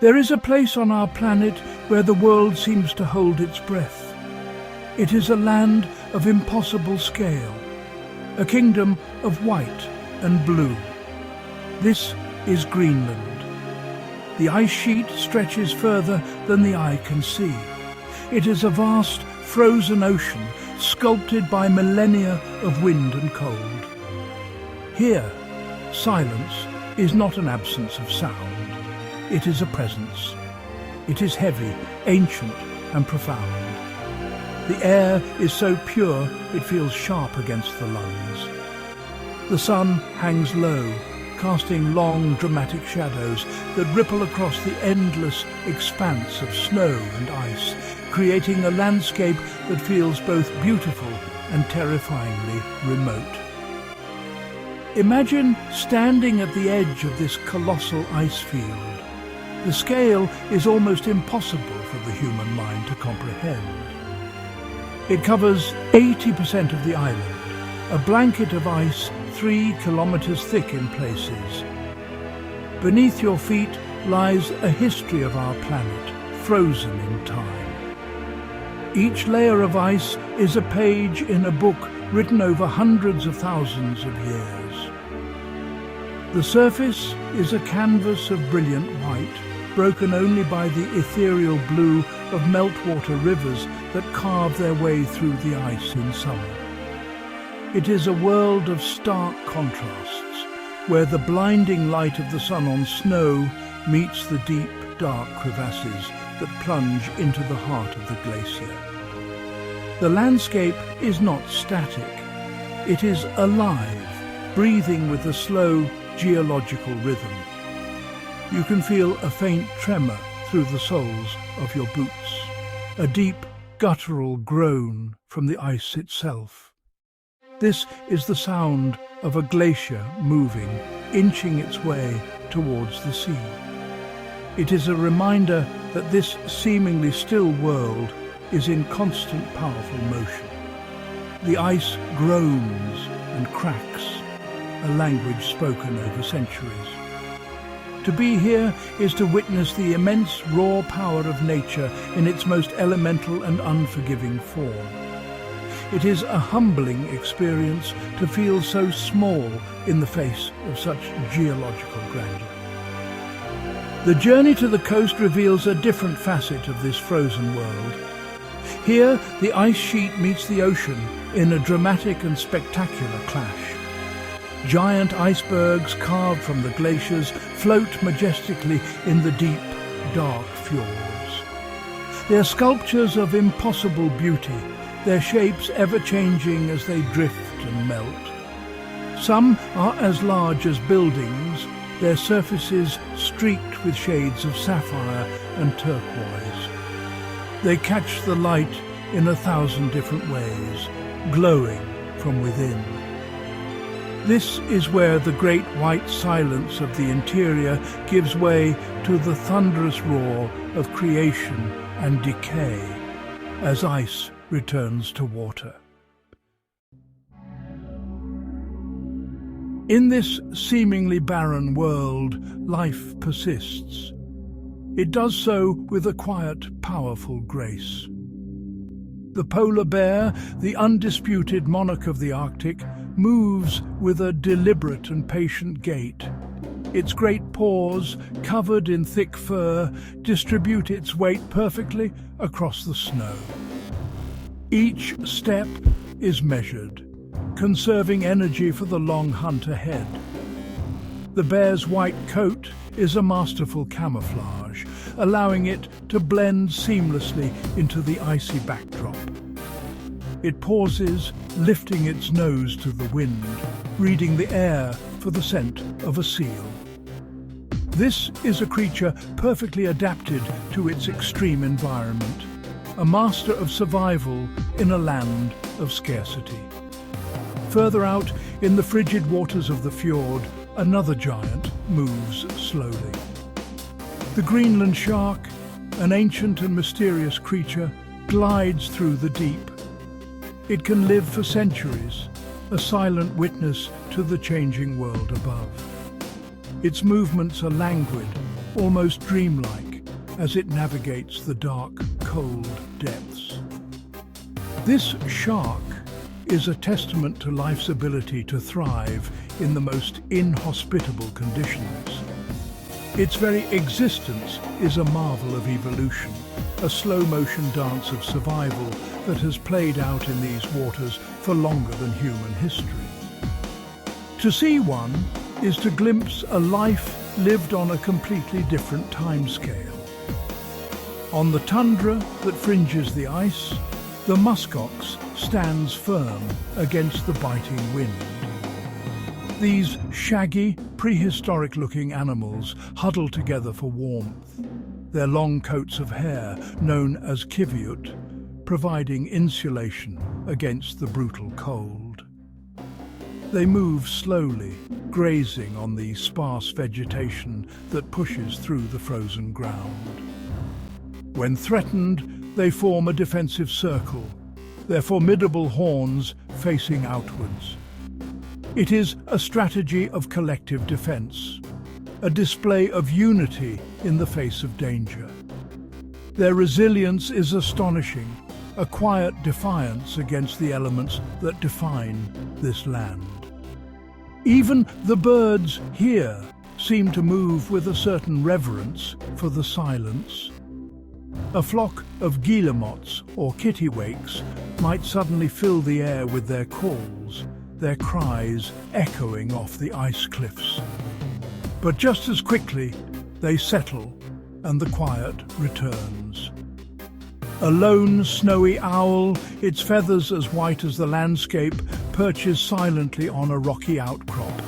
There is a place on our planet where the world seems to hold its breath. It is a land of impossible scale, a kingdom of white and blue. This is Greenland. The ice sheet stretches further than the eye can see. It is a vast, frozen ocean sculpted by millennia of wind and cold. Here, silence is not an absence of sound. It is a presence. It is heavy, ancient, and profound. The air is so pure it feels sharp against the lungs. The sun hangs low, casting long, dramatic shadows that ripple across the endless expanse of snow and ice, creating a landscape that feels both beautiful and terrifyingly remote. Imagine standing at the edge of this colossal ice field. The scale is almost impossible for the human mind to comprehend. It covers 80% of the island, a blanket of ice 3 kilometers thick in places. Beneath your feet lies a history of our planet, frozen in time. Each layer of ice is a page in a book written over hundreds of thousands of years. The surface is a canvas of brilliant white, broken only by the ethereal blue of meltwater rivers that carve their way through the ice in summer. It is a world of stark contrasts, where the blinding light of the sun on snow meets the deep, dark crevasses that plunge into the heart of the glacier. The landscape is not static. It is alive, breathing with a slow geological rhythm. You can feel a faint tremor through the soles of your boots, a deep, guttural groan from the ice itself. This is the sound of a glacier moving, inching its way towards the sea. It is a reminder that this seemingly still world is in constant, powerful motion. The ice groans and cracks, a language spoken over centuries. To be here is to witness the immense raw power of nature in its most elemental and unforgiving form. It is a humbling experience to feel so small in the face of such geological grandeur. The journey to the coast reveals a different facet of this frozen world. Here, the ice sheet meets the ocean in a dramatic and spectacular clash. Giant icebergs carved from the glaciers float majestically in the deep, dark fjords. They are sculptures of impossible beauty, their shapes ever-changing as they drift and melt. Some are as large as buildings, their surfaces streaked with shades of sapphire and turquoise. They catch the light in 1,000 different ways, glowing from within. This is where the great white silence of the interior gives way to the thunderous roar of creation and decay as ice returns to water. In this seemingly barren world, life persists. It does so with a quiet, powerful grace. The polar bear, the undisputed monarch of the Arctic, moves with a deliberate and patient gait. Its great paws, covered in thick fur, distribute its weight perfectly across the snow. Each step is measured, conserving energy for the long hunt ahead. The bear's white coat is a masterful camouflage, allowing it to blend seamlessly into the icy backdrop. It pauses, lifting its nose to the wind, reading the air for the scent of a seal. This is a creature perfectly adapted to its extreme environment, a master of survival in a land of scarcity. Further out, in the frigid waters of the fjord, another giant moves slowly. The Greenland shark, an ancient and mysterious creature, glides through the deep. It can live for centuries, a silent witness to the changing world above. Its movements are languid, almost dreamlike, as it navigates the dark, cold depths. This shark is a testament to life's ability to thrive in the most inhospitable conditions. Its very existence is a marvel of evolution, a slow-motion dance of survival that has played out in these waters for longer than human history. To see one is to glimpse a life lived on a completely different timescale. On the tundra that fringes the ice, the muskox stands firm against the biting wind. These shaggy, prehistoric-looking animals huddle together for warmth, their long coats of hair, known as kiviut, providing insulation against the brutal cold. They move slowly, grazing on the sparse vegetation that pushes through the frozen ground. When threatened, they form a defensive circle, their formidable horns facing outwards. It is a strategy of collective defense, a display of unity in the face of danger. Their resilience is astonishing, a quiet defiance against the elements that define this land. Even the birds here seem to move with a certain reverence for the silence. A flock of guillemots or kittiwakes might suddenly fill the air with their calls, their cries echoing off the ice cliffs. But just as quickly, they settle and the quiet returns. A lone snowy owl, its feathers as white as the landscape, perches silently on a rocky outcrop.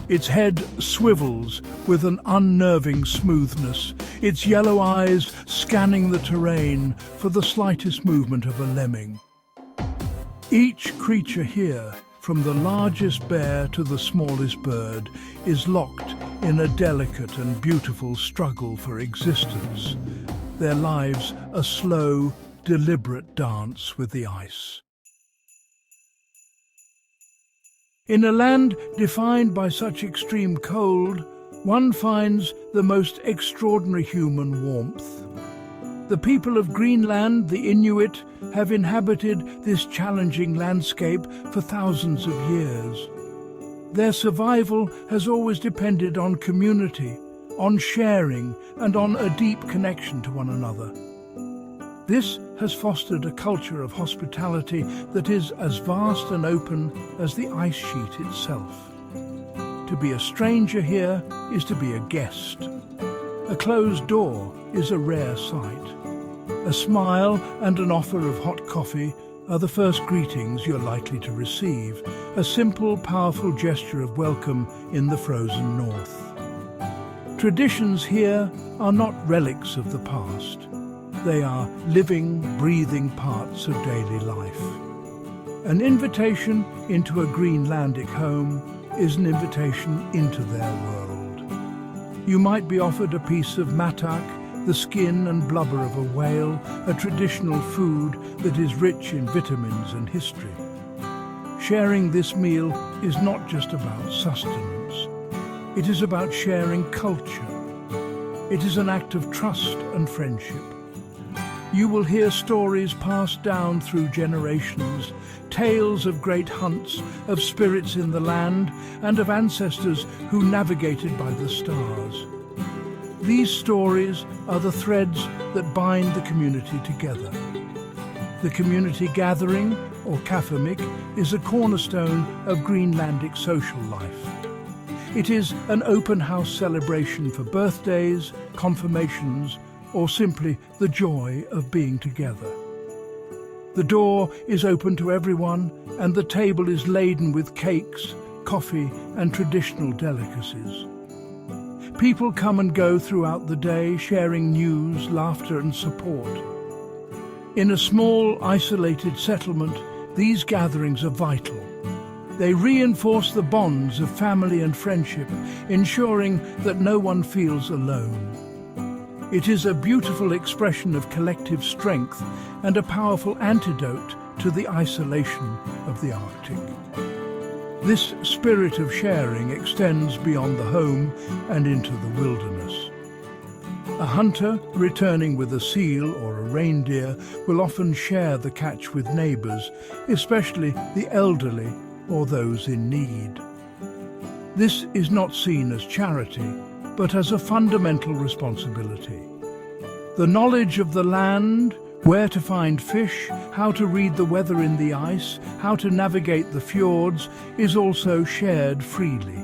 Its head swivels with an unnerving smoothness, its yellow eyes scanning the terrain for the slightest movement of a lemming. Each creature here, from the largest bear to the smallest bird, is locked in a delicate and beautiful struggle for existence, their lives a slow, deliberate dance with the ice. In a land defined by such extreme cold, one finds the most extraordinary human warmth. The people of Greenland, the Inuit, have inhabited this challenging landscape for thousands of years. Their survival has always depended on community, on sharing, and on a deep connection to one another. This has fostered a culture of hospitality that is as vast and open as the ice sheet itself. To be a stranger here is to be a guest. A closed door is a rare sight. A smile and an offer of hot coffee are the first greetings you're likely to receive, a simple, powerful gesture of welcome in the frozen north. Traditions here are not relics of the past. They are living, breathing parts of daily life. An invitation into a Greenlandic home is an invitation into their world. You might be offered a piece of matak, the skin and blubber of a whale, a traditional food that is rich in vitamins and history. Sharing this meal is not just about sustenance. It is about sharing culture. It is an act of trust and friendship. You will hear stories passed down through generations, tales of great hunts, of spirits in the land, and of ancestors who navigated by the stars. These stories are the threads that bind the community together. The community gathering, or kafamik, is a cornerstone of Greenlandic social life. It is an open house celebration for birthdays, confirmations, or simply the joy of being together. The door is open to everyone, and the table is laden with cakes, coffee, and traditional delicacies. People come and go throughout the day, sharing news, laughter, and support. In a small, isolated settlement, these gatherings are vital. They reinforce the bonds of family and friendship, ensuring that no one feels alone. It is a beautiful expression of collective strength and a powerful antidote to the isolation of the Arctic. This spirit of sharing extends beyond the home and into the wilderness. A hunter returning with a seal or a reindeer will often share the catch with neighbours, especially the elderly or those in need. This is not seen as charity, but as a fundamental responsibility. The knowledge of the land, where to find fish, how to read the weather in the ice, how to navigate the fjords, is also shared freely.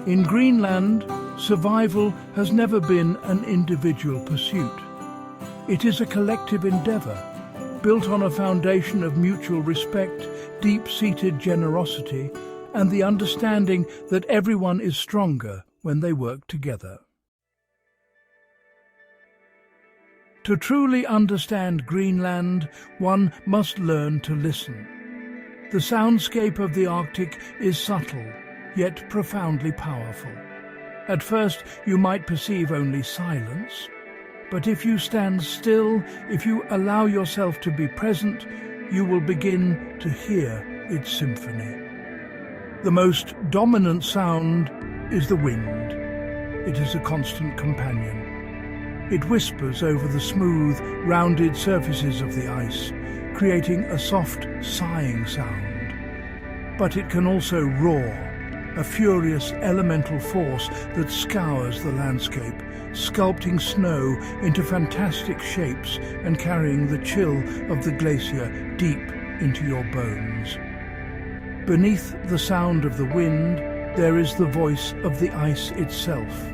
In Greenland, survival has never been an individual pursuit. It is a collective endeavour, built on a foundation of mutual respect, deep-seated generosity, and the understanding that everyone is stronger when they work together. To truly understand Greenland, one must learn to listen. The soundscape of the Arctic is subtle, yet profoundly powerful. At first, you might perceive only silence, but if you stand still, if you allow yourself to be present, you will begin to hear its symphony. The most dominant sound is the wind. It is a constant companion. It whispers over the smooth, rounded surfaces of the ice, creating a soft, sighing sound. But it can also roar, a furious elemental force that scours the landscape, sculpting snow into fantastic shapes and carrying the chill of the glacier deep into your bones. Beneath the sound of the wind, there is the voice of the ice itself.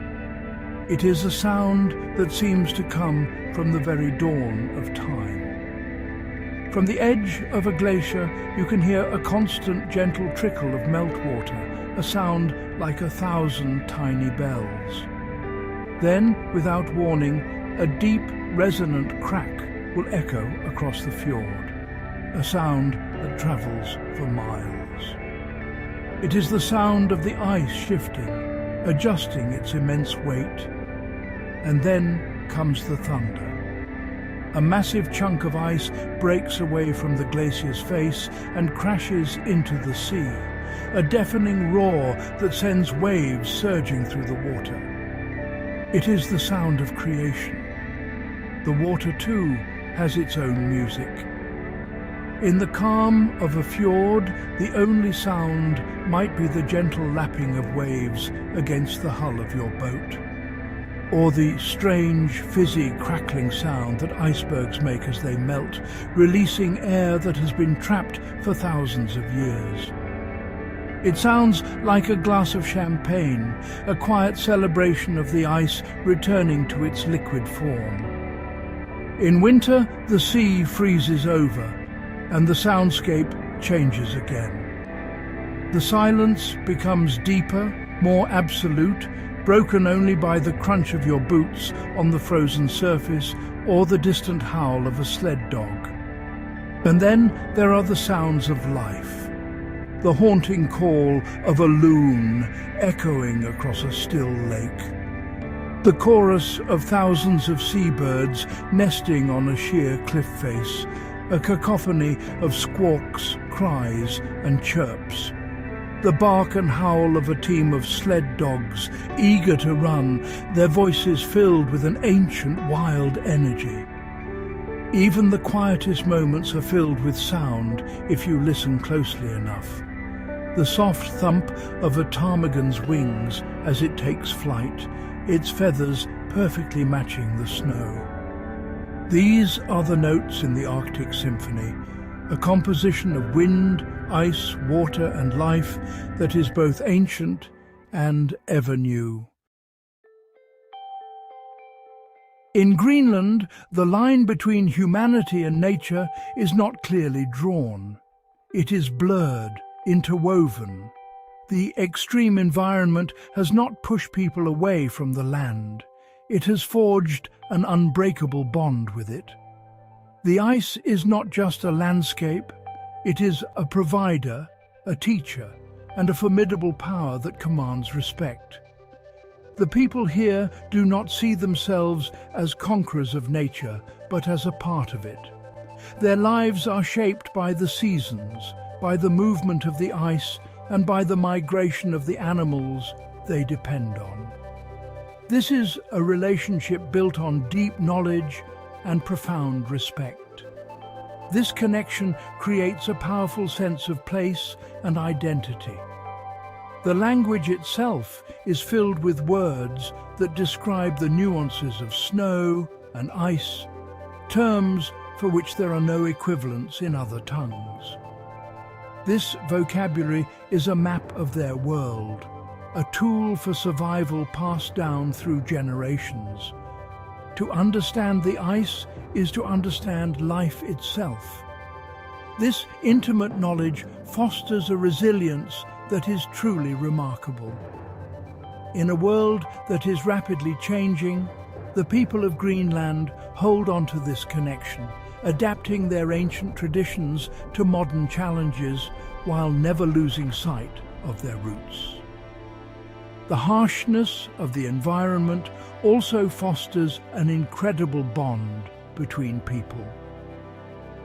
It is a sound that seems to come from the very dawn of time. From the edge of a glacier, you can hear a constant, gentle trickle of meltwater, a sound like 1,000 tiny bells. Then, without warning, a deep, resonant crack will echo across the fjord, a sound that travels for miles. It is the sound of the ice shifting, adjusting its immense weight. And then comes the thunder. A massive chunk of ice breaks away from the glacier's face and crashes into the sea, a deafening roar that sends waves surging through the water. It is the sound of creation. The water, too, has its own music. In the calm of a fjord, the only sound might be the gentle lapping of waves against the hull of your boat, or the strange, fizzy, crackling sound that icebergs make as they melt, releasing air that has been trapped for thousands of years. It sounds like a glass of champagne, a quiet celebration of the ice returning to its liquid form. In winter, the sea freezes over, and the soundscape changes again. The silence becomes deeper, more absolute, broken only by the crunch of your boots on the frozen surface or the distant howl of a sled dog. And then there are the sounds of life. The haunting call of a loon echoing across a still lake. The chorus of thousands of seabirds nesting on a sheer cliff face, a cacophony of squawks, cries and chirps. The bark and howl of a team of sled dogs, eager to run, their voices filled with an ancient, wild energy. Even the quietest moments are filled with sound if you listen closely enough. The soft thump of a ptarmigan's wings as it takes flight, its feathers perfectly matching the snow. These are the notes in the Arctic Symphony, a composition of wind, ice, water and life that is both ancient and ever new. In Greenland, the line between humanity and nature is not clearly drawn. It is blurred, interwoven. The extreme environment has not pushed people away from the land. It has forged an unbreakable bond with it. The ice is not just a landscape, it is a provider, a teacher, and a formidable power that commands respect. The people here do not see themselves as conquerors of nature, but as a part of it. Their lives are shaped by the seasons, by the movement of the ice, and by the migration of the animals they depend on. This is a relationship built on deep knowledge and profound respect. This connection creates a powerful sense of place and identity. The language itself is filled with words that describe the nuances of snow and ice, terms for which there are no equivalents in other tongues. This vocabulary is a map of their world, a tool for survival passed down through generations. To understand the ice is to understand life itself. This intimate knowledge fosters a resilience that is truly remarkable. In a world that is rapidly changing, the people of Greenland hold on to this connection, adapting their ancient traditions to modern challenges while never losing sight of their roots. The harshness of the environment also fosters an incredible bond between people.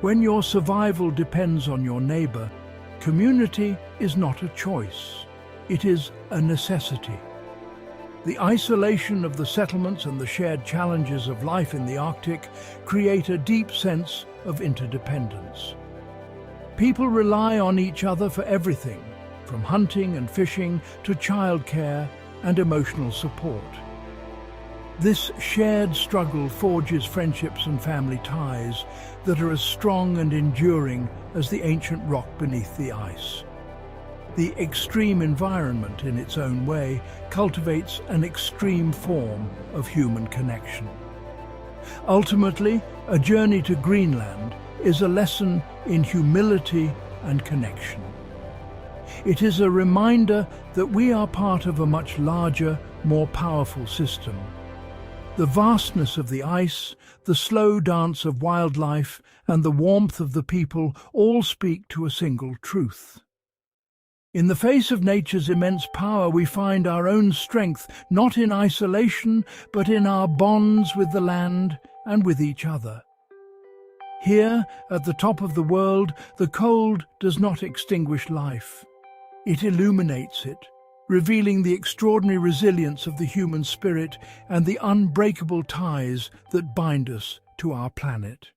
When your survival depends on your neighbor, community is not a choice, it is a necessity. The isolation of the settlements and the shared challenges of life in the Arctic create a deep sense of interdependence. People rely on each other for everything, from hunting and fishing to childcare and emotional support. This shared struggle forges friendships and family ties that are as strong and enduring as the ancient rock beneath the ice. The extreme environment, in its own way, cultivates an extreme form of human connection. Ultimately, a journey to Greenland is a lesson in humility and connection. It is a reminder that we are part of a much larger, more powerful system. The vastness of the ice, the slow dance of wildlife, and the warmth of the people all speak to a single truth. In the face of nature's immense power, we find our own strength, not in isolation, but in our bonds with the land and with each other. Here, at the top of the world, the cold does not extinguish life. It illuminates it, revealing the extraordinary resilience of the human spirit and the unbreakable ties that bind us to our planet.